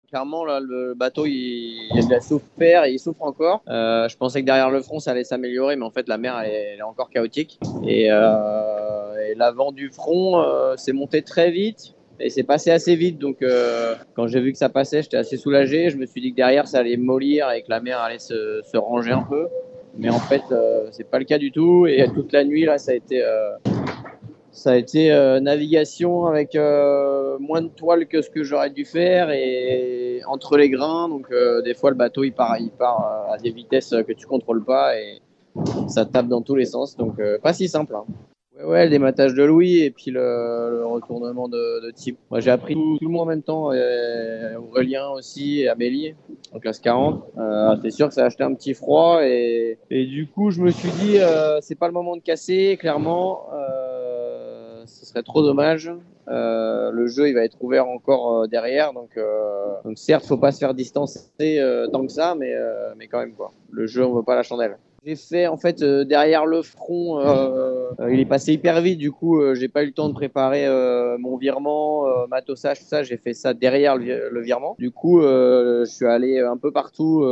Clairement, là, le bateau, il a souffert et il souffre encore. Je pensais que derrière le front, ça allait s'améliorer, mais en fait, la mer, elle est encore chaotique. Et l'avant du front, s'est monté très vite et c'est passé assez vite. Donc, quand j'ai vu que ça passait, j'étais assez soulagé. Je me suis dit que derrière, ça allait mollir et que la mer allait se ranger un peu. Mais en fait, c'est pas le cas du tout. Et toute la nuit, là, ça a été navigation avec moins de toile que ce que j'aurais dû faire et entre les grains. Donc, des fois, le bateau, il part à des vitesses que tu contrôles pas et ça tape dans tous les sens. Donc, pas si simple, hein. Ouais, ouais, le dématage de Louis et puis le retournement de type. Moi, j'ai appris tout le monde en même temps, Aurélien aussi et Amélie en classe 40. C'est sûr que ça a acheté un petit froid et du coup, je me suis dit, c'est pas le moment de casser, clairement. Ce serait trop dommage. Le jeu, il va être ouvert encore derrière, donc certes, faut pas se faire distancer tant que ça, mais quand même quoi. Le jeu, on veut pas la chandelle. J'ai fait en fait derrière le front, il est passé hyper vite, du coup j'ai pas eu le temps de préparer mon virement, matossage, tout ça. J'ai fait ça derrière le virement. Du coup, je suis allé un peu partout,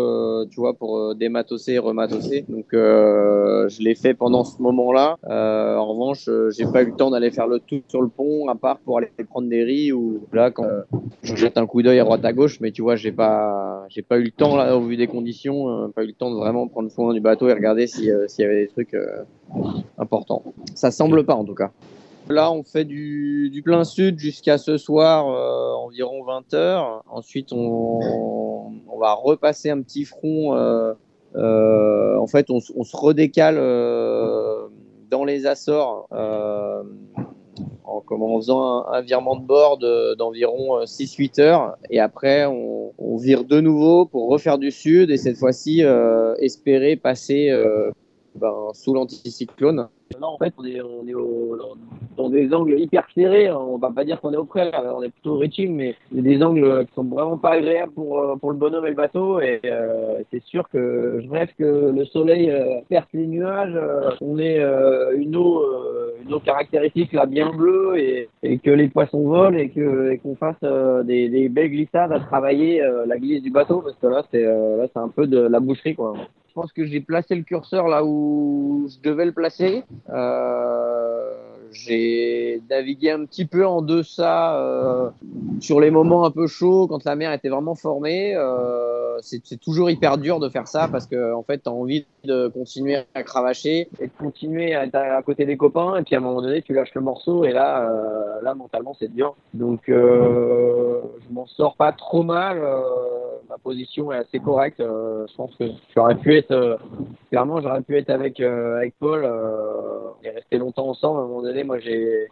tu vois, pour dématosser, rematosser. Donc je l'ai fait pendant ce moment-là. En revanche, j'ai pas eu le temps d'aller faire le tout sur le pont, à part pour aller prendre des riz ou là quand je jette un coup d'œil à droite à gauche, mais tu vois, j'ai pas eu le temps là, au vu des conditions, pas eu le temps de vraiment prendre soin du bateau et regarder s'il y avait des trucs importants. Ça semble pas en tout cas. Là, on fait du plein sud jusqu'à ce soir, environ 20 heures. Ensuite, on va repasser un petit front. En fait, on se redécale dans les Açores en faisant un virement de bord d'environ 6-8 heures. Et après, on vire de nouveau pour refaire du sud et cette fois-ci, espérer passer sous l'anticyclone. Là, en fait, on est dans des angles hyper serrés. On va pas dire qu'on est au près, là. On est plutôt au reaching, mais il y a des angles qui sont vraiment pas agréables pour le bonhomme et le bateau. Et c'est sûr que je rêve que le soleil perce les nuages, on ait une eau caractéristique là bien bleue et que les poissons volent et qu'on fasse des belles glissades à travailler la glisse du bateau parce que là c'est un peu de la boucherie quoi. Je pense que j'ai placé le curseur là où je devais le placer. J'ai navigué un petit peu en deçà sur les moments un peu chauds quand la mer était vraiment formée. C'est toujours hyper dur de faire ça parce que en fait, tu as envie de continuer à cravacher et de continuer à être à côté des copains. Et puis à un moment donné, tu lâches le morceau et là mentalement, c'est dur. Donc, je m'en sors pas trop mal. Ma position est assez correcte. Je pense que j'aurais pu être clairement, j'aurais pu être avec Paul et rester longtemps ensemble. À un moment donné, moi, j'ai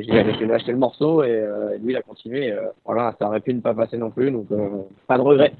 lâché le morceau et lui, il a continué. Voilà, ça aurait pu ne pas passer non plus, donc pas de regret.